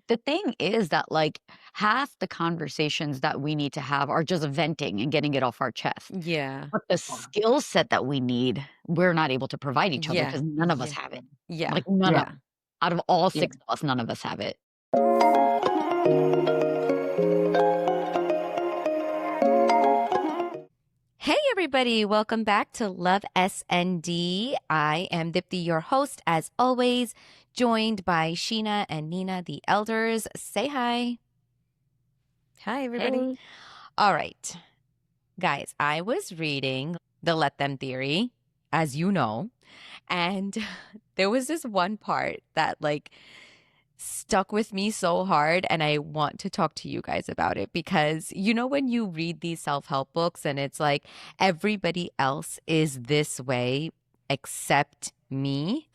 the thing is that, like, half the conversations that we need to have are just venting and getting it off our chest. Yeah. But the skill set that we need, we're not able to provide each other Yeah. because none of us Yeah. have it. Yeah. Like, none of Yeah. out of all Yeah. 6 of us, none of us have it. Hey, everybody. Welcome back to Love SND. I am Dipti, your host, as always, joined by Sheena and Nina, the elders. Say hi. Hi, everybody. Hey. All right. Guys, I was reading the Let Them Theory, as you know, and there was this one part that, like, stuck with me so hard, and I want to talk to you guys about it because you know when you read these self-help books and it's like everybody else is this way except me.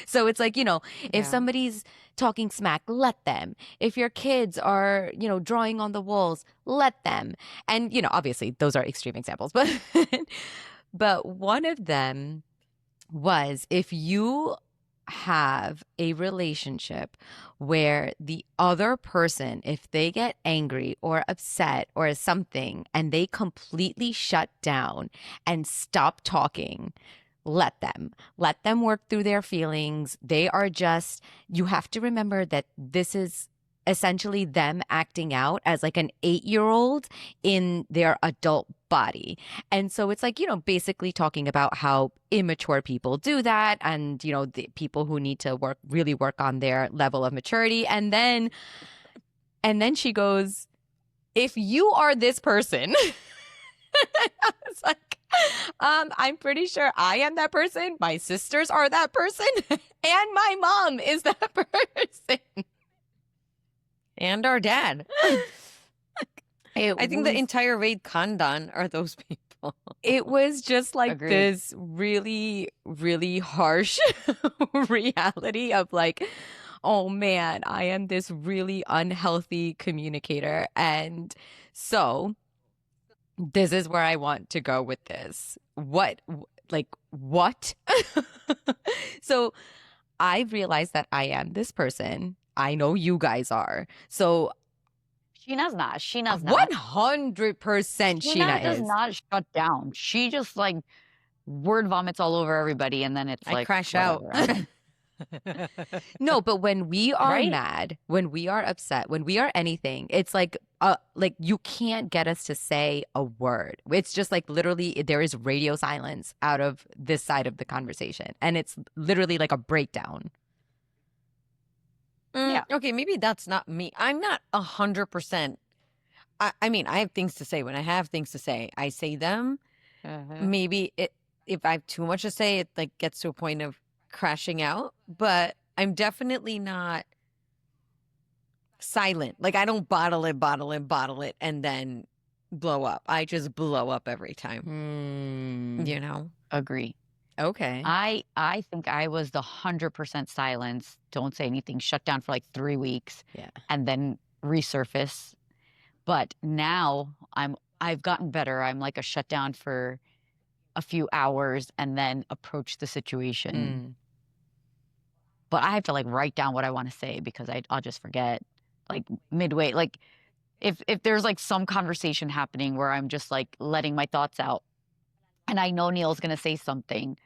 So it's like, if Yeah. somebody's talking smack, let them. If your kids are, drawing on the walls, let them. And, obviously those are extreme examples, but but one of them was if you have a relationship where the other person, if they get angry or upset or something and they completely shut down and stop talking, let them work through their feelings. They are just, you have to remember that this is essentially them acting out as like an 8-year-old in their adult body. And so it's like, basically talking about how immature people do that and, the people who need to really work on their level of maturity. And then she goes, if you are this person, I was like, I'm pretty sure I am that person. My sisters are that person. And my mom is that person. And our dad. I think the entire Raid Khandan are those people. It was just like Agreed. this really, really harsh reality of like, oh man, I am this really unhealthy communicator. And so this is where I want to go with this. What? So I realized that I am this person. I know you guys are. So Sheena's not. Sheena's not. 100% Sheena Sheena does is. not shut down. She just, like, word vomits all over everybody, and then it's I like, crash out. whatever. No, but when we are Right? mad, when we are upset, when we are anything, it's like you can't get us to say a word. It's just like literally there is radio silence out of this side of the conversation. And it's literally like a breakdown. Yeah. Okay, maybe that's not me. I'm not 100%. I mean, I have things to say. When I have things to say, I say them. Maybe if I have too much to say, it like gets to a point of crashing out. But I'm definitely not silent. Like I don't bottle it, and then blow up. I just blow up every time. You know? Agree. Okay. I think I was the 100% silence, don't say anything, shut down for like 3 weeks, Yeah. and then resurface. But now I've gotten better. I'm like a shutdown for a few hours and then approach the situation. But I have to like write down what I want to say because I'll just forget like midway. Like if there's like some conversation happening where I'm just like letting my thoughts out and I know Neil's going to say something,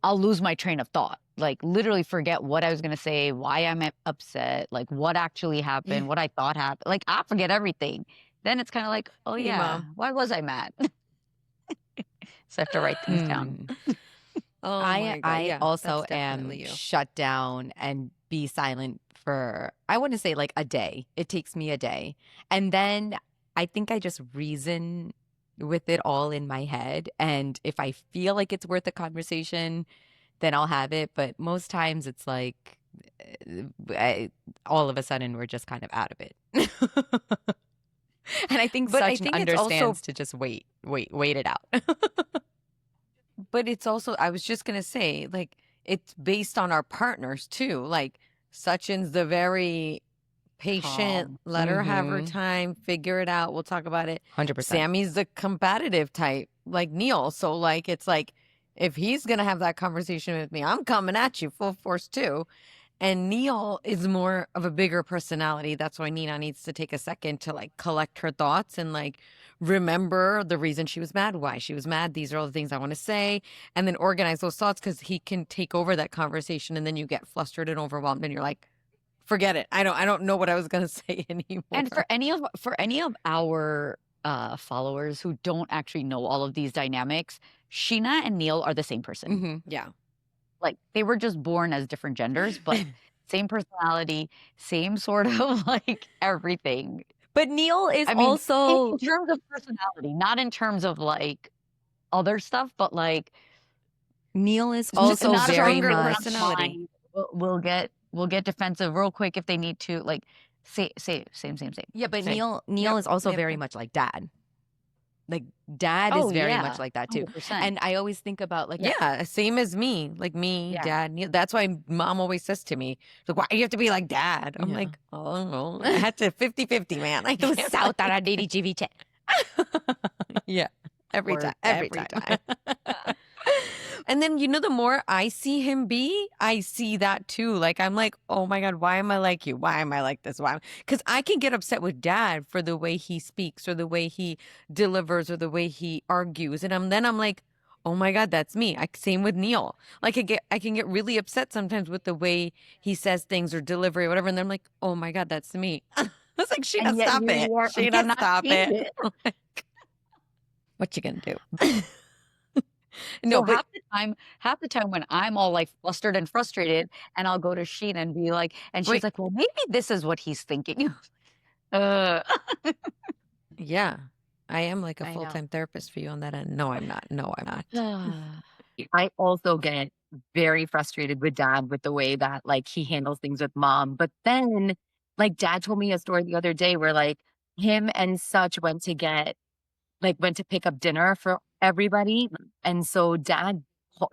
I'll lose my train of thought. Like literally forget what I was going to say, why I'm upset, like what actually happened, what I thought happened. Like I forget everything. Then it's kind of like, oh Hey, yeah, Mom. why was I mad? So I have to write things down. Oh my God. I Yeah, also that's am definitely you. shut down and be silent for, I want to say like a day. It takes me a day. And then I think I just reason with it all in my head. And if I feel like it's worth a conversation, then I'll have it. But most times it's like all of a sudden we're just kind of out of it. And I think But I Sachin think it's also understands to just wait it out. But it's also, I was just going to say, like, it's based on our partners too. Like, Sachin's the very patient, Calm. let her have her time, figure it out. We'll talk about it. 100%. Sammy's the combative type, like Neil. So, like, it's like, if he's going to have that conversation with me, I'm coming at you full force too. And Neil is more of a bigger personality. That's why Nina needs to take a second to like collect her thoughts and like remember the reason she was mad, why she was mad. These are all the things I want to say, and then organize those thoughts because he can take over that conversation, and then you get flustered and overwhelmed, and you're like, forget it. I don't know what I was gonna say anymore. And for any of our followers who don't actually know all of these dynamics, Sheena and Neil are the same person. Yeah. Like they were just born as different genders, but same personality, same sort of like everything. But Neil is I mean, also in terms of personality, not in terms of like other stuff, but like Neil is also not a very stronger much personality. mind. We'll get defensive real quick if they need to. Like same. Yeah, but Same. Neil Yep. is also Yep. very much like dad. Like dad Oh, is very yeah, much like that too. 100%. And I always think about like Yeah, same as me. Like me, Yeah. dad. Neil. That's why mom always says to me, like, why do you have to be like dad? I'm Yeah. like, oh, no. I had to 50-50, man. I to can't, South like- GVT. Yeah. Every Or time. Every time. And then, the more I see him be, I see that too. Like, I'm like, oh my God, why am I like you? Why am I like this? Why? Because I can get upset with dad for the way he speaks or the way he delivers or the way he argues. And then I'm like, oh my God, that's me. Same with Neil. Like, I can get really upset sometimes with the way he says things or delivery or whatever. And then I'm like, oh my God, that's me. I was like, Sheena, And yet stop here it. you are Sheena, cannot stop change it. What you gonna do? No, So but half the time when I'm all like flustered and frustrated, and I'll go to Sheena and be like, and she's Wait. like, well, maybe this is what he's thinking. uh, yeah, I am like a I know. full-time therapist for you on that end. No, I'm not. No, I'm not. I also get very frustrated with dad with the way that like he handles things with mom. But then like dad told me a story the other day where like him and such went to pick up dinner for everybody. And so dad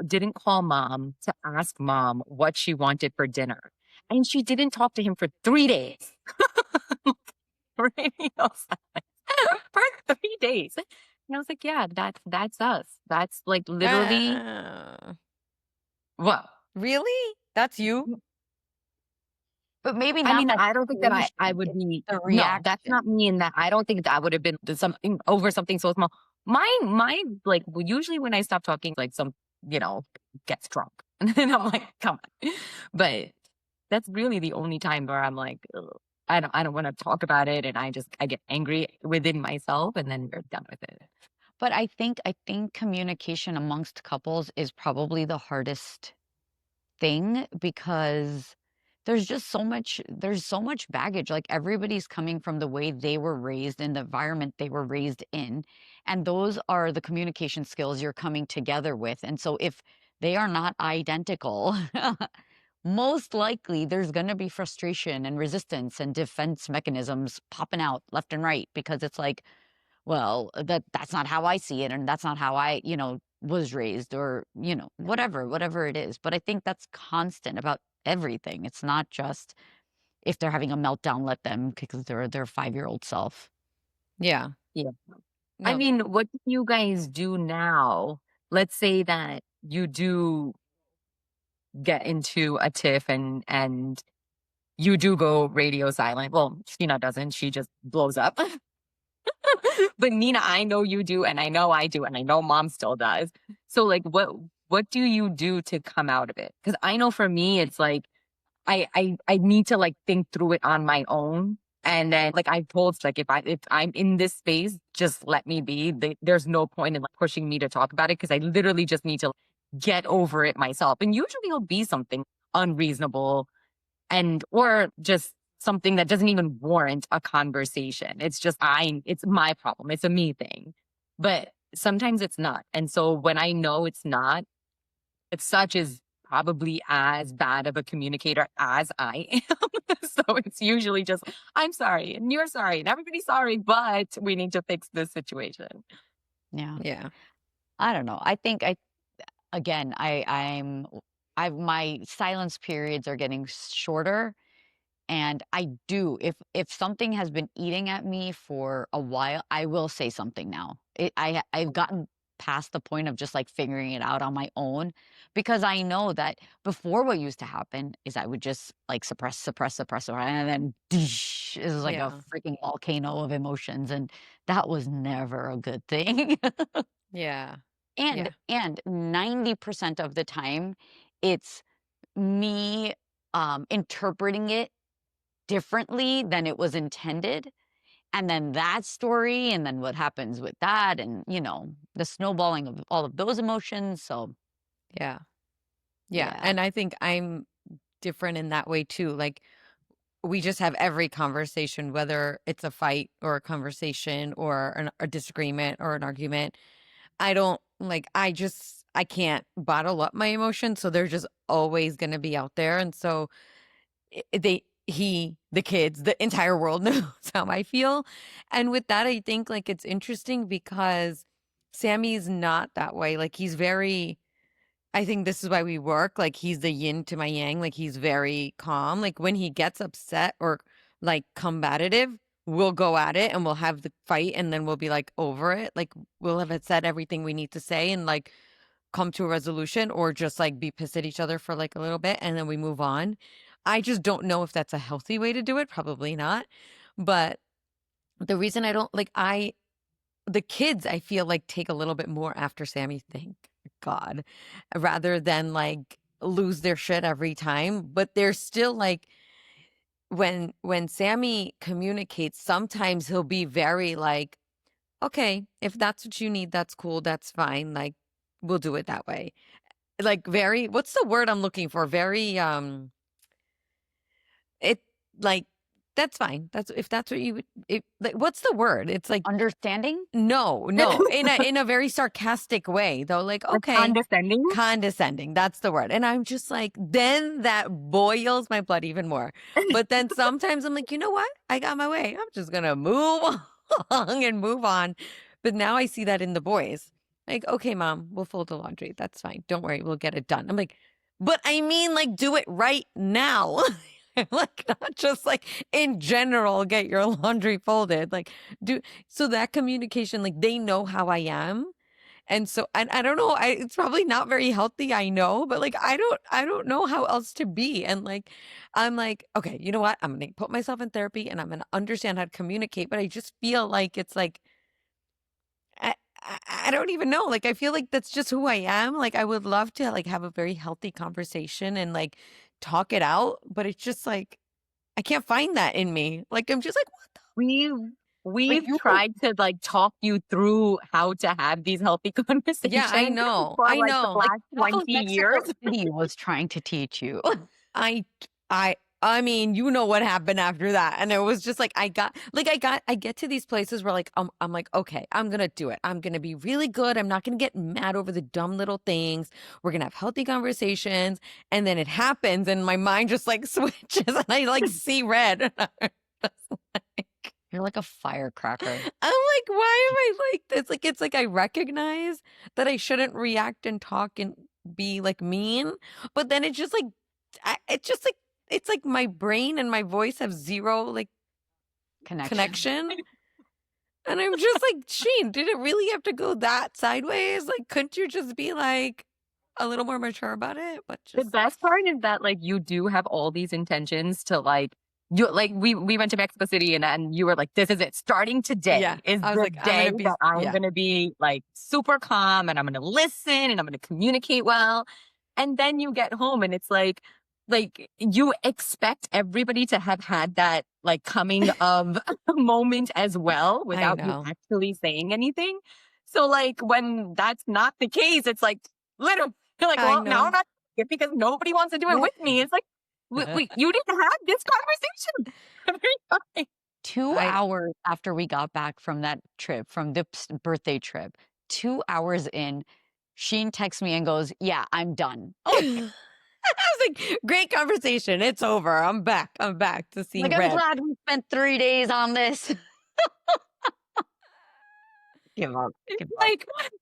didn't call mom to ask mom what she wanted for dinner. And she didn't talk to him for 3 days. Radio silence for 3 days. And I was like, yeah, that's us. That's like literally what? Really? That's you? but maybe I not mean, that I don't think that I situation, would it's be the no, that's reaction. not me in that I don't think that would have been something over something so small. My like usually when I stop talking, like gets drunk. And then I'm like, come on. But that's really the only time where I'm like, ugh, I don't want to talk about it and I get angry within myself and then we're done with it. But I think communication amongst couples is probably the hardest thing because there's so much baggage. Like everybody's coming from the way they were raised in the environment they were raised in. And those are the communication skills you're coming together with. And so if they are not identical, most likely there's going to be frustration and resistance and defense mechanisms popping out left and right because it's like, well, that's not how I see it, and that's not how I, was raised, or whatever it is. But I think that's constant about everything. It's not just if they're having a meltdown, let them because they're their 5-year-old self. Yeah. Yeah. No. I mean, what do you guys do now? Let's say that you do get into a tiff and you do go radio silent. Well, Sheena doesn't. She just blows up. But Nina, I know you do, and I know I do, and I know mom still does. So like what do you do to come out of it? Because I know for me, it's like I need to like think through it on my own. And then like I told like if I'm in this space, just let me be. There's no point in like pushing me to talk about it because I literally just need to get over it myself. And usually it'll be something unreasonable or just something that doesn't even warrant a conversation. It's just it's my problem. It's a me thing. But sometimes it's not. And so when I know it's not, it's such is probably as bad of a communicator as I am. So it's usually just, I'm sorry and you're sorry and everybody's sorry, but we need to fix this situation. Yeah. Yeah. I don't know. I think again, my silence periods are getting shorter. And I do, if something has been eating at me for a while, I will say something now. I've gotten past the point of just like figuring it out on my own, because I know that before what used to happen is I would just like suppress, and then it was like a Yeah. freaking volcano of emotions, and that was never a good thing. Yeah. And 90% of the time, it's me interpreting it differently than it was intended. And then that story, and then what happens with that, and the snowballing of all of those emotions. So, Yeah. Yeah. yeah. And I think I'm different in that way too. Like, we just have every conversation, whether it's a fight or a conversation or a disagreement or an argument. I don't like, I can't bottle up my emotions. So they're just always going to be out there. And so the kids, the entire world knows how I feel. And with that, I think like it's interesting because Sammy's not that way. Like he's very, I think this is why we work. Like he's the yin to my yang. Like he's very calm. Like when he gets upset or like combative, we'll go at it and we'll have the fight and then we'll be like over it. Like we'll have said everything we need to say and like come to a resolution or just like be pissed at each other for like a little bit and then we move on. I just don't know if that's a healthy way to do it. Probably not. But the reason I don't like the kids I feel like take a little bit more after Sammy, thank God, rather than like lose their shit every time. But they're still like when Sammy communicates, sometimes he'll be very like, okay, if that's what you need, that's cool, that's fine. Like we'll do it that way. Like very, what's the word I'm looking for? Very it like that's fine. That's if that's what you would. Like, what's the word? It's like Understanding? no, in a very sarcastic way though. Like okay, Condescending. condescending. That's the word. And I'm just like, then that boils my blood even more. But then sometimes I'm like, you know what? I got my way. I'm just gonna move along and move on. But now I see that in the boys. Like, okay, mom, we'll fold the laundry. That's fine. Don't worry, we'll get it done. I'm like, but I mean, like, do it right now. Like not just like in general get your laundry folded, like do so that communication, like they know how I am. And so I don't know, it's probably not very healthy, I know, but like I don't know how else to be. And like I'm like, okay, you know what, I'm gonna put myself in therapy and I'm gonna understand how to communicate. But I just feel like it's like I don't even know. Like I feel like that's just who I am. Like I would love to like have a very healthy conversation and like talk it out, but it's just like I can't find that in me. Like I'm just like, what the We've tried to like talk you through how to have these healthy conversations. Yeah, I know. For I like know. the last That's what 20 years. Mexico City was trying to teach you. I mean, you know what happened after that. And it was just like I get to these places where like I'm like, okay, I'm gonna do it. I'm gonna be really good. I'm not gonna get mad over the dumb little things. We're gonna have healthy conversations. And then it happens and my mind just like switches and I like see red. You're like a firecracker. I'm like, why am I like this? Like it's like I recognize that I shouldn't react and talk and be like mean, but then it's just like it's like my brain and my voice have zero like connection. And I'm just like, Sheen, did it really have to go that sideways? Like, couldn't you just be like a little more mature about it? But The just best part is that like you do have all these intentions to like you like we went to Mexico City and you were like, this is it. Starting today is I was the like, day that I'm gonna be like super calm and I'm gonna listen and I'm gonna communicate well. And then you get home and it's like you expect everybody to have had that like coming of moment as well without you know. actually saying anything. So like when that's not the case, it's like literally you're like, I well, now know. I'm not doing it because nobody wants to do it with me. It's like we you didn't have this conversation. 2 hours after we got back from that trip, from Dip's birthday trip, 2 hours in, Sheen texts me and goes, "Yeah, I'm done." I was like, great conversation. It's over. I'm back. I'm back to seeing Like, I'm red. glad we spent 3 days on this. Give up. Give up.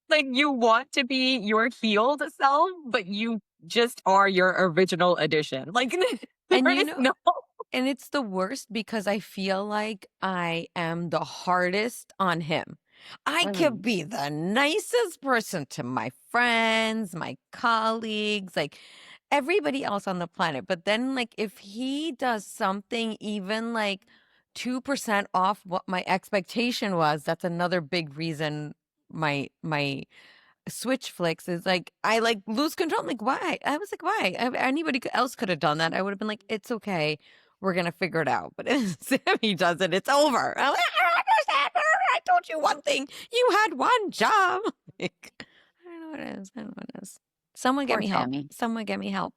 Like you want to be your healed self, but you just are your original edition. Like, And there you is know, no. and it's the worst because I feel like I am the hardest on him. I could be the nicest person to my friends, my colleagues, like everybody else on the planet. But then, like, if he does something even like 2% off what my expectation was, that's another big reason my switch flicks is like I like lose control. I'm like, why? I was like, why? Anybody else could have done that. I would have been like, it's okay. We're gonna figure it out. But if Sammy does it, it's over. I'm like, I don't understand. I told you one thing. You had one job. Like, I don't know what it is. I don't know what it is. Someone get Poor me help. Sammy. Someone get me help.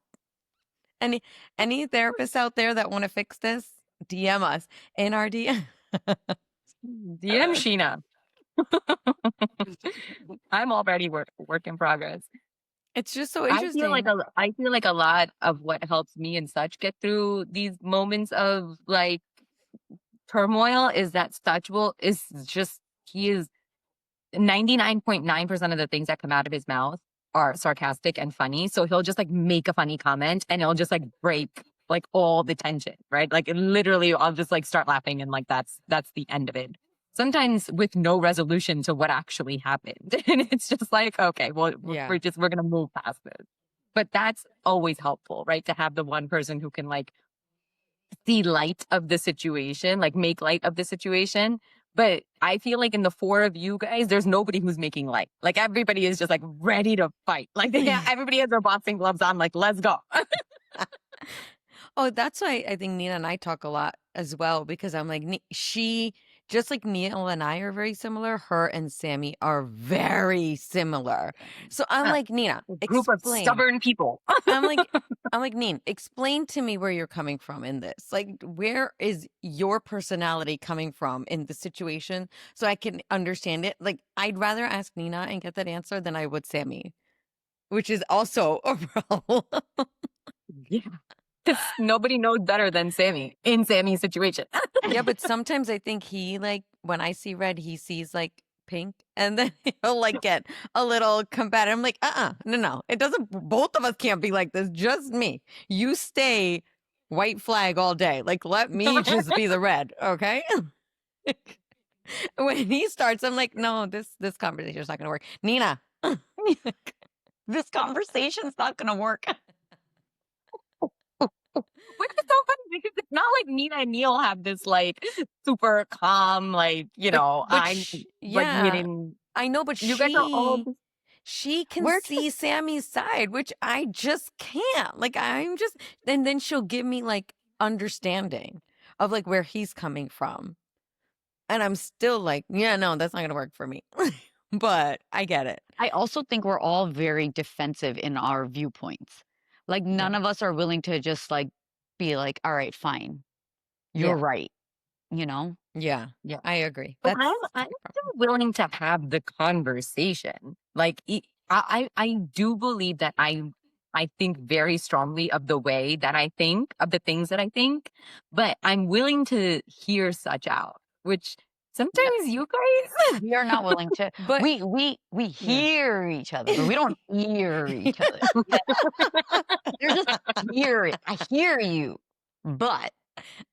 Any therapists out there that want to fix this? DM us in our DM. DM Sheena. I'm already work in progress. It's just so I interesting. feel like a lot of what helps me and such get through these moments of like turmoil is that Such he is 99.9% of the things that come out of his mouth are sarcastic and funny. So he'll just like make a funny comment and it'll just like break like all the tension, right? Like literally I'll just like start laughing and like that's the end of it. Sometimes with no resolution to what actually happened. And it's just like, okay, well, Yeah. we're going to move past this. But that's always helpful, right? To have the one person who can like see light of the situation, like make light of the situation. But I feel like in the four of you guys, there's nobody who's making light. Like everybody is just like ready to fight. Like everybody has their boxing gloves on, like, let's go. Oh, that's why I think Nina and I talk a lot as well, because I'm like, she, just like Neil and I are very similar, her and Sammy are very similar. So I'm like, Nina, A group of explain. stubborn people. I'm like, Nina, explain to me where you're coming from in this. Like, where is your personality coming from in the situation so I can understand it? Like, I'd rather ask Nina and get that answer than I would Sammy, which is also a problem. Yeah. Because nobody knows better than Sammy in Sammy's situation. Yeah, but sometimes I think he, like, when I see red, he sees like pink, and then he'll like get a little combative. I'm like, no, it doesn't. Both of us can't be like this. Just me. You stay white flag all day. Like, let me just be the red, okay? When he starts, I'm like, no, this conversation is not gonna work. Nina, This conversation's not gonna work. Which is so funny because it's not like Nina and Neil have this like super calm, like, you know, I know, but you guys are all she can see Sammy's side, which I just can't. Like, I'm just, and then she'll give me like understanding of like where he's coming from. And I'm still like, yeah, no, that's not going to work for me. But I get it. I also think we're all very defensive in our viewpoints. Like none of us are willing to just like be like, all right, fine. You're right. You know? Yeah, I agree. But I'm still willing to have the conversation. Like I do believe that I think very strongly of the way that I think, of the things that I think, but I'm willing to hear Such out, which sometimes you guys we are not willing to. But we hear each other, but we don't hear each other. They're just hear it. I hear you, but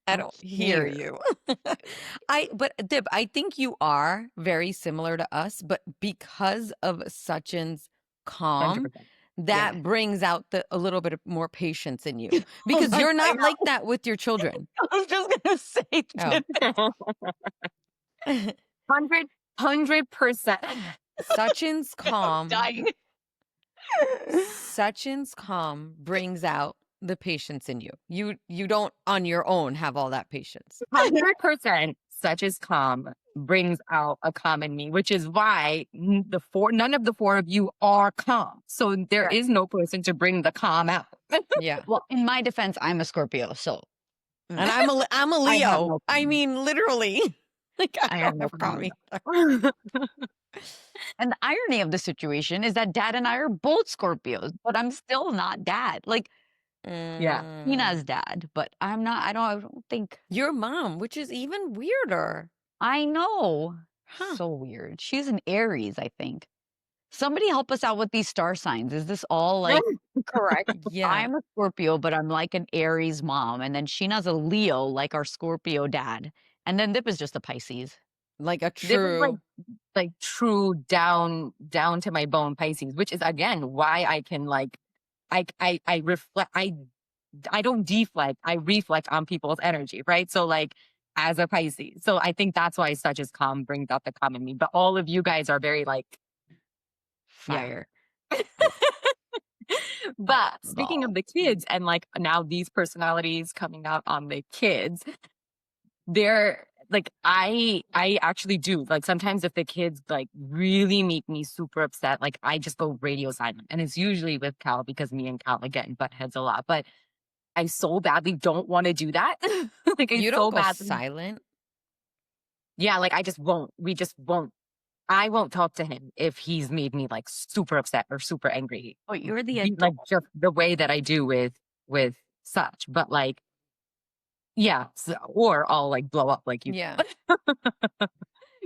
I don't hear you. But Dib, I think you are very similar to us, but because of Sachin's calm, 100%. that brings out a little bit of more patience in you, because you're not like that with your children. I was just gonna say, 100%. Sachin's calm. dying. Sachin's calm brings out the patience in you. You don't on your own have all that patience. 100%. Such's calm brings out a calm in me, which is why none of the four of you are calm. So there is no person to bring the calm out. Yeah. Well, in my defense, I'm a Scorpio, so and I'm a Leo. I mean, literally. Like, I have no problem. And the irony of the situation is that Dad and I are both Scorpios, but I'm still not Dad. Like, Sheena's dad, but I'm not. I don't think your mom, which is even weirder. I know. Huh. So weird. She's an Aries, I think. Somebody help us out with these star signs. Is this all like correct? Yeah. I'm a Scorpio, but I'm like an Aries mom. And then Sheena's a Leo, like our Scorpio dad. And then Dip is just a Pisces. Like a This is true. like true down to my bone Pisces, which is again why I can like I reflect I don't deflect, I reflect on people's energy, right? So like as a Pisces. So I think that's why such as calm brings out the calm in me. But all of you guys are very like yeah. Fire. But speaking of the kids and like now these personalities coming out on the kids, they're like I actually do like sometimes if the kids like really make me super upset, like I just go radio silent, and it's usually with Cal because me and Cal again butt heads a lot, but I so badly don't want to do that. Like I You so don't go badly silent. yeah, like I just won't, we just won't, I won't talk to him if he's made me like super upset or super angry. Oh, you're the Like adult. just the way that I do with such, but like yeah, or I'll like blow up like you. Yeah.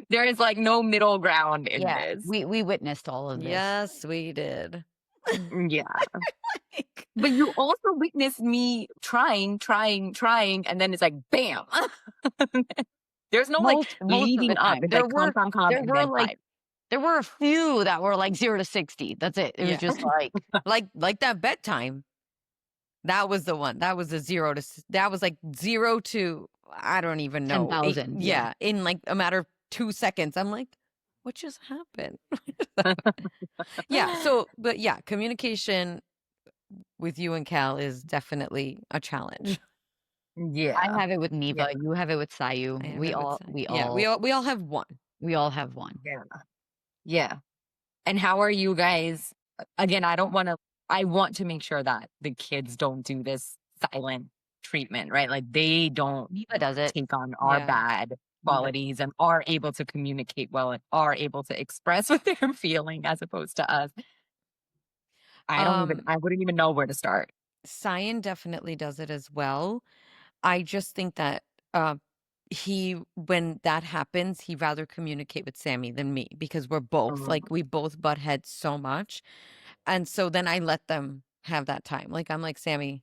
There is like no middle ground in Yeah, this. we witnessed all of this. Yes, we did. Yeah. But you also witnessed me trying, and then it's like bam. There's no like Most of leading the up. time. It's like calm, There and were then like five. there were a few that were like 0 to 60. That's it. It was Yeah. just like that bedtime. That was the one. That was the 0 to that was like 0 to I don't even know. 10,000. Yeah, in like a matter of 2 seconds. I'm like, what just happened? Yeah. So, but yeah, communication with you and Cal is definitely a challenge. Yeah. I have it with Neva. You have it with Sayu. I have We it with all Sai. we Yeah, all we all have one. we all have one. Yeah. Yeah. And how are you guys? Again, I want to make sure that the kids don't do this silent treatment, right? Like they don't Neva does it. take on our Yeah. bad qualities and are able to communicate well and are able to express what they're feeling as opposed to us. I wouldn't even know where to start. Cyan definitely does it as well. I just think that when that happens, he'd rather communicate with Sammy than me because we're both like we both butt heads so much. And so then I let them have that time. Like I'm like, Sammy,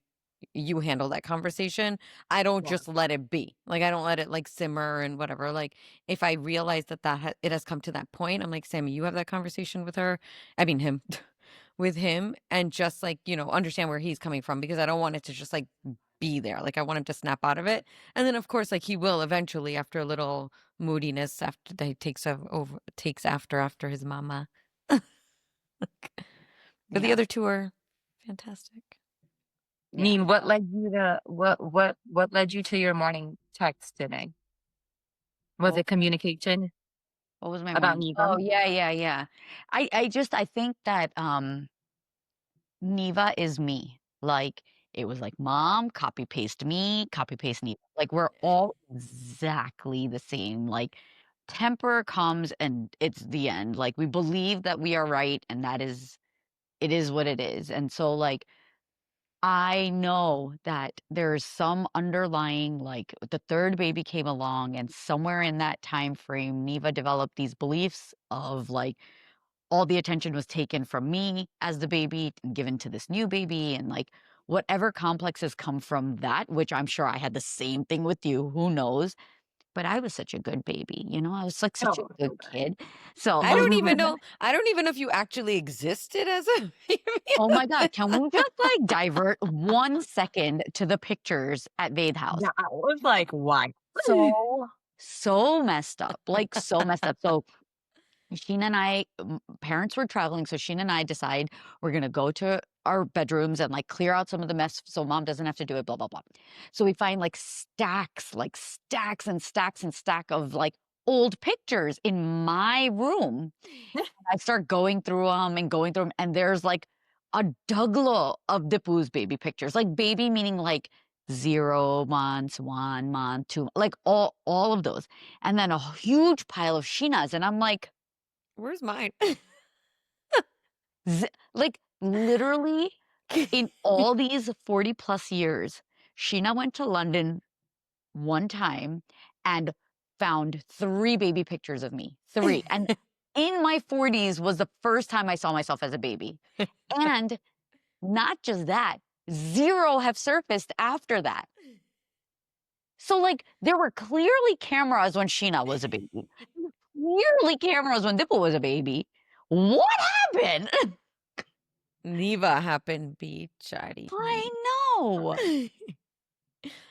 you handle that conversation. I don't just let it be. Like I don't let it like simmer and whatever. Like if I realize that it has come to that point, I'm like, Sammy, you have that conversation with her. I mean him. With him, and just like understand where he's coming from, because I don't want it to just like be there. Like I want him to snap out of it, and then of course like he will eventually after a little moodiness after that he takes after his mama. But the other two are fantastic. I mean, what led you to what led you to your morning text today? Was it communication What was my about morning? Neva? Oh yeah. I think that Neva is me. Like it was like mom, copy paste me, copy paste Neva. Like we're all exactly the same. Like temper comes and it's the end. Like we believe that we are right and it is what it is. And so like I know that there's some underlying like the third baby came along and somewhere in that time frame Neva developed these beliefs of like all the attention was taken from me as the baby and given to this new baby and like whatever complexes come from that, which I'm sure I had the same thing with you, who knows, but I was such a good baby, I was like such a good kid. So I don't even know if you actually existed as a baby. oh my god, can we just like divert 1 second to the pictures at Vade House? Yeah, I was like, why? So messed up, like so messed up. So Sheena and I, parents were traveling, so Sheena and I decide we're gonna go to our bedrooms and like clear out some of the mess so mom doesn't have to do it, blah, blah, blah. So we find like stacks and stacks and stack of like old pictures in my room. And I start going through them, and there's like a Douglo of Dipu's baby pictures, like baby meaning like 0 months, 1 month, 2, like all of those. And then a huge pile of Sheena's. And I'm like, Where's mine? like literally in all these 40 plus years, Sheena went to London one time and found 3 baby pictures of me. 3. And in my 40s was the first time I saw myself as a baby. And not just that, 0 have surfaced after that. So like there were clearly cameras when Sheena was a baby. clearly cameras when Dipple was a baby. What happened? Neva happened, Chari. I know.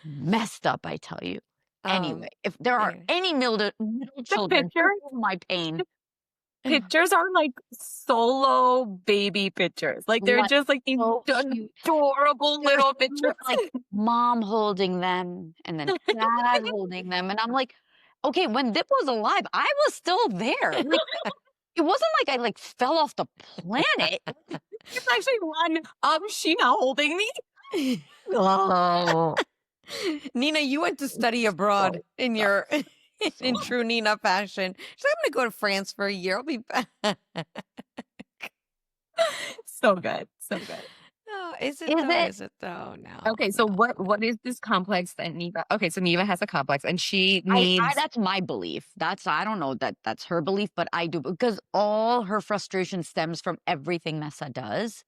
Messed up, I tell you. Anyway, if there are anyway. any middle children, picture- feel my pain. Pictures are like solo baby pictures. Like they're Like, just like these so cute. adorable They're little so pictures. like mom holding them and then dad holding them. And I'm like, okay, when Dip was alive, I was still there. Like, it wasn't like I like fell off the planet. There's actually one Sheena holding me. Oh, Nina, you went to study abroad in your in true Nina fashion. She's like, I'm gonna go to France for a year. I'll be back. so good. So good. No, is it Is though? it? Is it though? No. Okay, so what is this complex that Neva? Okay, so Neva has a complex, and she needs. That's my belief. I don't know that that's her belief, but I do, because all her frustration stems from everything Nessa does.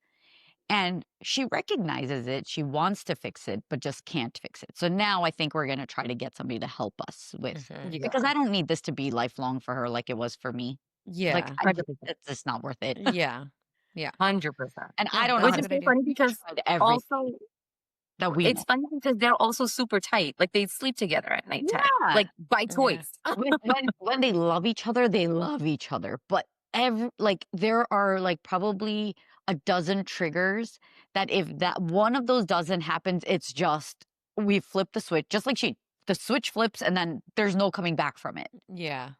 And she recognizes it. She wants to fix it, but just can't fix it. So now I think we're going to try to get somebody to help us with, Mhm. because I don't need this to be lifelong for her like it was for me. Yeah. Like, 100%. it's just not worth it. Yeah. 100%. And Yeah, I don't know that's how a to good so idea. funny because tried everything also that we it's funny because they're also super tight. Like they sleep together at nighttime, Yeah. like by Yeah. choice. when they love each other, they love each other. But there are like probably a dozen triggers that if that one of those dozen happens, it's just we flip the switch, just like the switch flips and then there's no coming back from it. Yeah.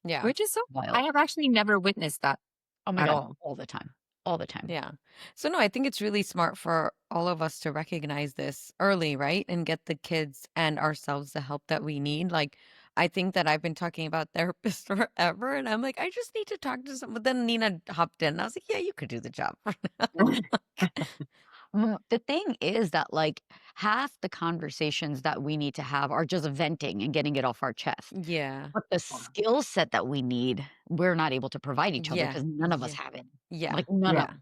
Yeah. Which is so. Wild. I have actually never witnessed that. Oh my at God, all. the time. All the time. Yeah. So no, I think it's really smart for all of us to recognize this early, right? And get the kids and ourselves the help that we need. Like, I think that I've been talking about therapists forever, and I'm like, I just need to talk to someone. But then Nina hopped in, and I was like, yeah, you could do the job. The thing is that like half the conversations that we need to have are just venting and getting it off our chest. Yeah. But the skill set that we need, we're not able to provide each other Yeah. because none of us Yeah. have it. Yeah. Like none of Yeah.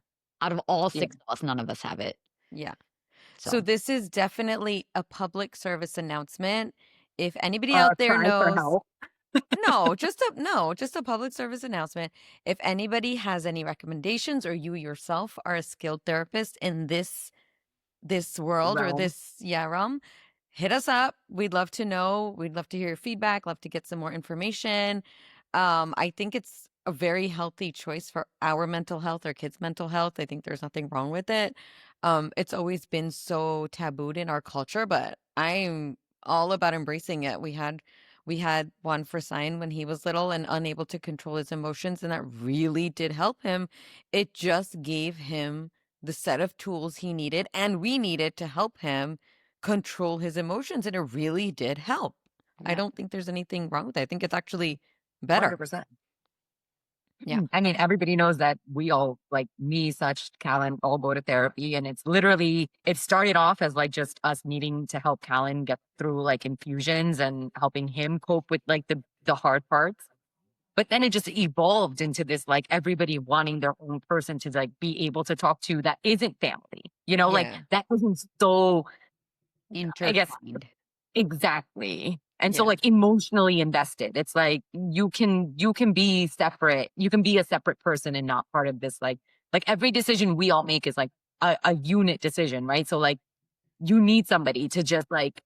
out of all Yeah. 6 of us, none of us have it. Yeah. So, So this is definitely a public service announcement. If anybody out there Cry for knows, help. just a public service announcement. If anybody has any recommendations or you yourself are a skilled therapist in this world or Realm. this realm, hit us up. We'd love to know. We'd love to hear your feedback, love to get some more information. I think it's a very healthy choice for our mental health, our kids' mental health. I think there's nothing wrong with it. It's always been so tabooed in our culture, but I'm all about embracing it. We had one for Sign when he was little and unable to control his emotions, and that really did help him. It just gave him the set of tools he needed and we needed to help him control his emotions, and it really did help. I Yeah. don't think there's anything wrong with it. I think it's actually better. 100%. Yeah. I mean, everybody knows that we all, like me, such Callan, all go to therapy. And it's literally, it started off as like just us needing to help Callan get through like infusions and helping him cope with like the hard parts. But then it just evolved into this, like everybody wanting their own person to like be able to talk to that isn't family, like Yeah. that isn't so, I guess, intertwined. exactly. And so Yeah. like emotionally invested. It's like you can be separate. You can be a separate person and not part of this. Like every decision we all make is like a unit decision, right? So like you need somebody to just like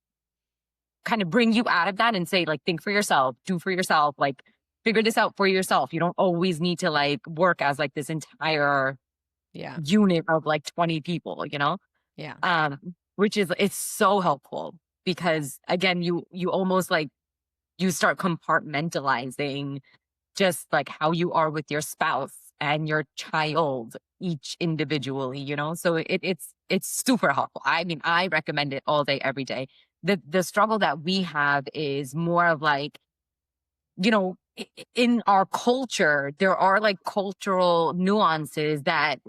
kind of bring you out of that and say like, think for yourself, do for yourself, like figure this out for yourself. You don't always need to like work as like this entire Yeah. unit of like 20 people, Yeah. which is, it's so helpful because again, you almost like, you start compartmentalizing just like how you are with your spouse and your child, each individually, so it's super helpful. I mean, I recommend it all day, every day. The struggle that we have is more of like, in our culture, there are like cultural nuances that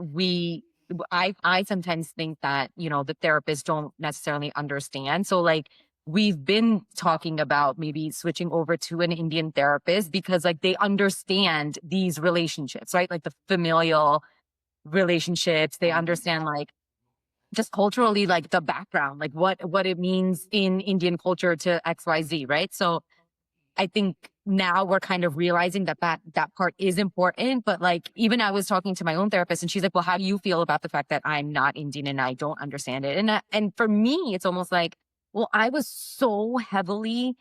I sometimes think that, the therapists don't necessarily understand. So like, we've been talking about maybe switching over to an Indian therapist because like they understand these relationships, right? Like the familial relationships, they understand like just culturally, like the background, like what it means in Indian culture to XYZ, right? So I think now we're kind of realizing that part is important. But like, even I was talking to my own therapist and she's like, well, how do you feel about the fact that I'm not Indian and I don't understand it? And for me, it's almost like, well, I was so heavily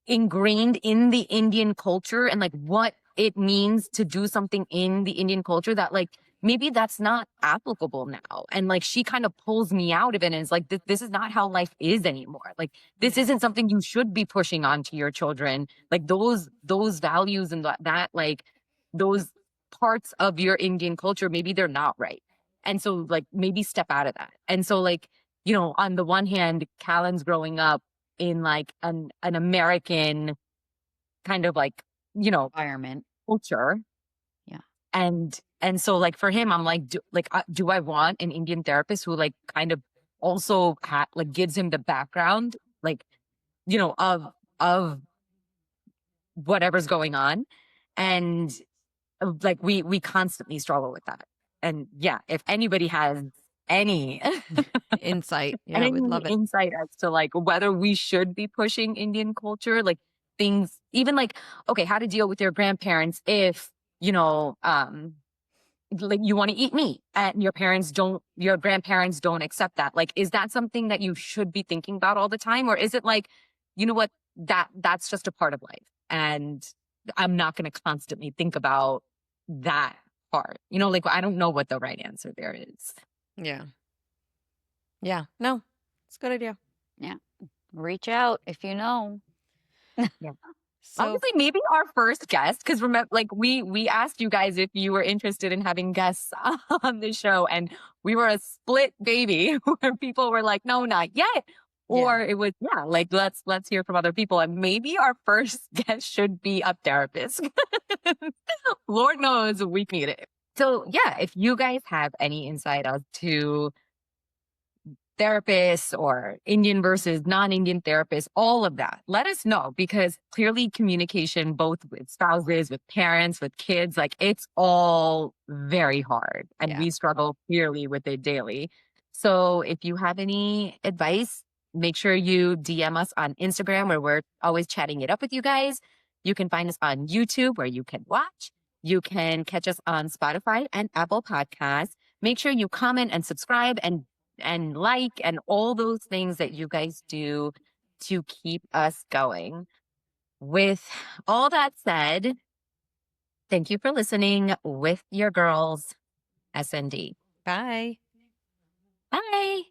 ingrained in the Indian culture and like what it means to do something in the Indian culture that like maybe that's not applicable now. And like she kind of pulls me out of it and is like, this is not how life is anymore. Like this isn't something you should be pushing on to your children. Like those values and that like those parts of your Indian culture, maybe they're not right. And so like maybe step out of that. And so like, you know, on the one hand, Callan's growing up in like an American kind of like, you know, Environment. culture. Yeah. And so like for him, I'm like, do I want an Indian therapist who like kind of also like gives him the background, like, you know, of whatever's going on. And like, we constantly struggle with that. And yeah, if anybody has any Insight. Yeah, any we'd love it. insight as to like whether we should be pushing Indian culture, like things, even like, okay, how to deal with your grandparents if, you know, like you want to eat meat and your grandparents don't accept that. Like, is that something that you should be thinking about all the time? Or is it like, you know what, that's just a part of life. And I'm not going to constantly think about that part, you know, like, I don't know what the right answer there is. Yeah. Yeah. No, it's a good idea. Reach out if you know. So Honestly, maybe our first guest, because remember, like we asked you guys if you were interested in having guests on the show, and we were a split baby where people were like, "No, not yet," or it was, "Yeah, like let's hear from other people." And maybe our first guest should be a therapist. Lord knows we need it. So yeah, if you guys have any insight as to therapists or Indian versus non-Indian therapists, all of that, let us know, because clearly communication, both with spouses, with parents, with kids, like it's all very hard and we struggle clearly with it daily. So if you have any advice, make sure you DM us on Instagram where we're always chatting it up with you guys. You can find us on YouTube where you can watch. You can catch us on Spotify and Apple Podcasts. Make sure you comment and subscribe and like and all those things that you guys do to keep us going. With all that said, thank you for listening with your girls, SND. bye. Bye.